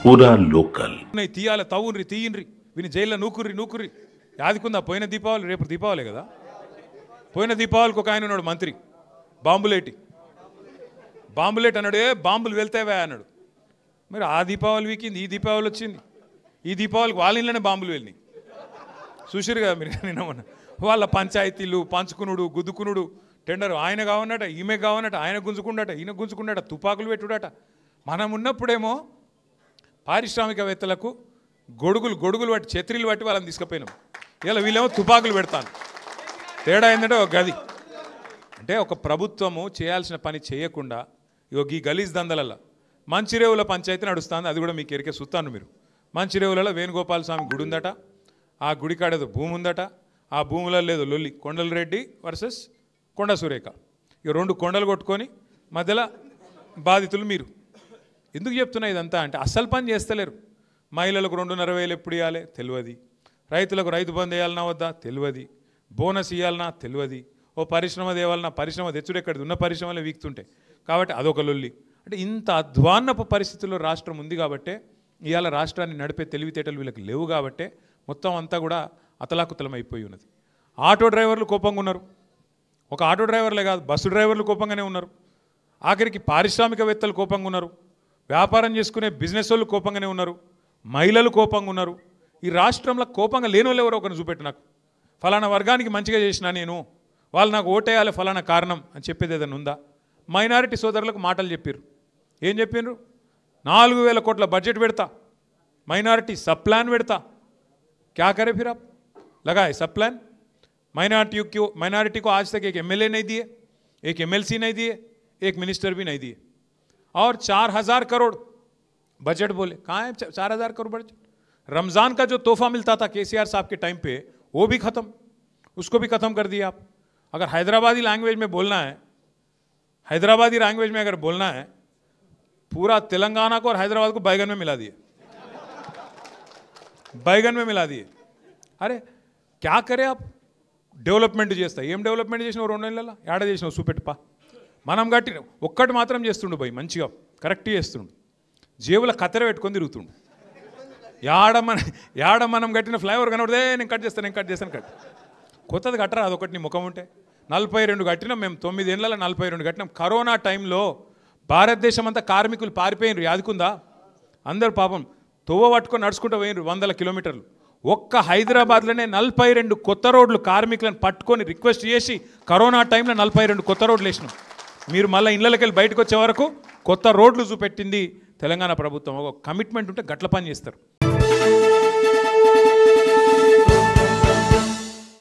पूरा लोकल తీయాల తవ్వుండ్రి తీయండ్రి వీని జైల్లో నూకుర్రి యాదికుందా పోయిన దీపావళి రేపు దీపావళి కదా పోయిన దీపావళికి ఒక ఆయన ఉన్నాడు మంత్రి బాంబులేట్ అన్నాడు బాంబులు వెళ్తావా అన్నాడు మరి ఆ దీపావళి వీకింది ఈ దీపావళి వచ్చింది ఈ దీపావళికి వాళ్ళ ఇళ్ళనే బాంబులు వెళ్ళినాయి చూసిరు కదా మీరు నిన్న వాళ్ళ పంచాయతీలు పంచుకునుడు గుద్దుకునుడు టెండర్ ఆయన కావన్నట ఈమె కావన్నట ఆయన గుంజుకుండట ఈయన గుంజుకుండట తుపాకులు పెట్టుడట మనం ఉన్నప్పుడేమో పారిశ్రామికవేత్తలకు గొడుగులు పట్టి ఛత్రీలు పట్టి వాళ్ళని తీసుకుపోయినాం ఇలా వీళ్ళేమో తుపాకులు పెడతాను తేడా ఏంటంటే ఒక గది అంటే ఒక ప్రభుత్వము చేయాల్సిన పని చేయకుండా ఈ గలీజ్ దందలలో మంచిరేవుల పంచాయతీ నడుస్తుంది అది కూడా మీకు ఎరికే సుత్తాను మీరు మంచిరేవులలో వేణుగోపాల స్వామి గుడి ఉందట ఆ గుడి కాడేదో భూమి ఉందట ఆ భూములలో లేదో లొల్లి కొండలరెడ్డి వర్సెస్ కొండ సురేఖ ఇక రెండు కొండలు కొట్టుకొని మధ్యలో బాధితులు మీరు ఎందుకు చెప్తున్నా ఇదంతా అంటే అసలు పని చేస్తలేరు మహిళలకు 2,500 ఎప్పుడు ఇవ్వాలి తెలియదు రైతులకు రైతు బంధు వేయాలన్నా వద్దా తెలియదు బోనస్ ఇవ్వాలన్నా తెలియదు ఓ పరిశ్రమ తేవాలన్నా పరిశ్రమ తెచ్చుడు ఎక్కడిది ఉన్న పరిశ్రమలే వీక్తుంటాయి కాబట్టి అదొక లొల్లి అంటే ఇంత అధ్వాన్నపు పరిస్థితుల్లో రాష్ట్రం ఉంది కాబట్టే ఇవాళ రాష్ట్రాన్ని నడిపే తెలివితేటలు వీళ్ళకి లేవు కాబట్టే మొత్తం అంతా కూడా అతలాకుతలం అయిపోయి ఉన్నది ఆటో డ్రైవర్లు కోపంగా ఉన్నారు ఒక ఆటో డ్రైవర్లే కాదు బస్సు డ్రైవర్లు కోపంగానే ఉన్నారు ఆఖరికి పారిశ్రామికవేత్తలు కోపంగా ఉన్నారు వ్యాపారం చేసుకునే బిజినెస్ వాళ్ళు కోపంగానే ఉన్నారు మహిళలు కోపంగా ఉన్నారు ఈ రాష్ట్రంలో కోపంగా లేని వాళ్ళు ఎవరో ఒకరిని చూపెట్టు నాకు ఫలానా వర్గానికి మంచిగా చేసినా నేను వాళ్ళు నాకు ఓటేయాలి ఫలానా కారణం అని చెప్పేది ఏదైనా ఉందా మైనారిటీ సోదరులకు మాటలు చెప్పారు ఏం చెప్పారు 4,000 కోట్ల బడ్జెట్ పెడతా మైనారిటీ सब प्लान పెడతా क्या करे फिर आप लगाए सब प्लान माइनॉरिटी को आज तक एक एमएलए नहीं दिए एक एमएलसी नहीं दिए एक मिनिस्टर भी नहीं दिए और 4,000 करोड़ बजट बोले कहाँ है 4,000 करोड़ बजट रमज़ान का जो तोहफा मिलता था केसीआर साहब के टाइम पे वो भी ख़त्म उसको भी ख़त्म कर दिया आप अगर हैदराबादी लैंग्वेज में बोलना है हैदराबादी लैंग्वेज में अगर बोलना है पूरा तेलंगाना को और हैदराबाद को बैगन में मिला दिए अरे क्या करें आप డెవలప్మెంట్ చేస్తా ఏం డెవలప్మెంట్ చేసినావు 2 నెలల ఏడ చేసినావు చూపెట్టుపా మనం గట్టి ఒక్కటి మాత్రం చేస్తుండు పోయి మంచిగా కరెక్ట్ చేస్తుండు జేబుల కత్తెర పెట్టుకొని తిరుగుతుండు యాడ మనం కట్టిన ఫ్లైఓవర్ కనబడితే నేను కట్ చేస్తాను కొత్తది కట్టరా అదొకటి నీ ముఖం ఉంటే 42 కట్టినాం మేము 9 ఏళ్ళలో 42 కట్టినాం కరోనా టైంలో భారతదేశం అంతా కార్మికులు పారిపోయినారు యాదుకుందా అందరు పాపం తోవ పట్టుకొని నడుచుకుంటూ పోయినారు 100 కిలోమీటర్లు ఒక్క హైదరాబాద్లోనే 42 కొత్త రోడ్లు కార్మికులను పట్టుకొని రిక్వెస్ట్ చేసి కరోనా టైంలో 42 కొత్త రోడ్లు వేసినాం మీరు మళ్ళీ ఇళ్ళకి వెళ్ళి బయటకు వచ్చే వరకు కొత్త రోడ్లు చూపెట్టింది తెలంగాణ ప్రభుత్వం ఒక కమిట్మెంట్ ఉంటే గట్ల పని చేస్తారు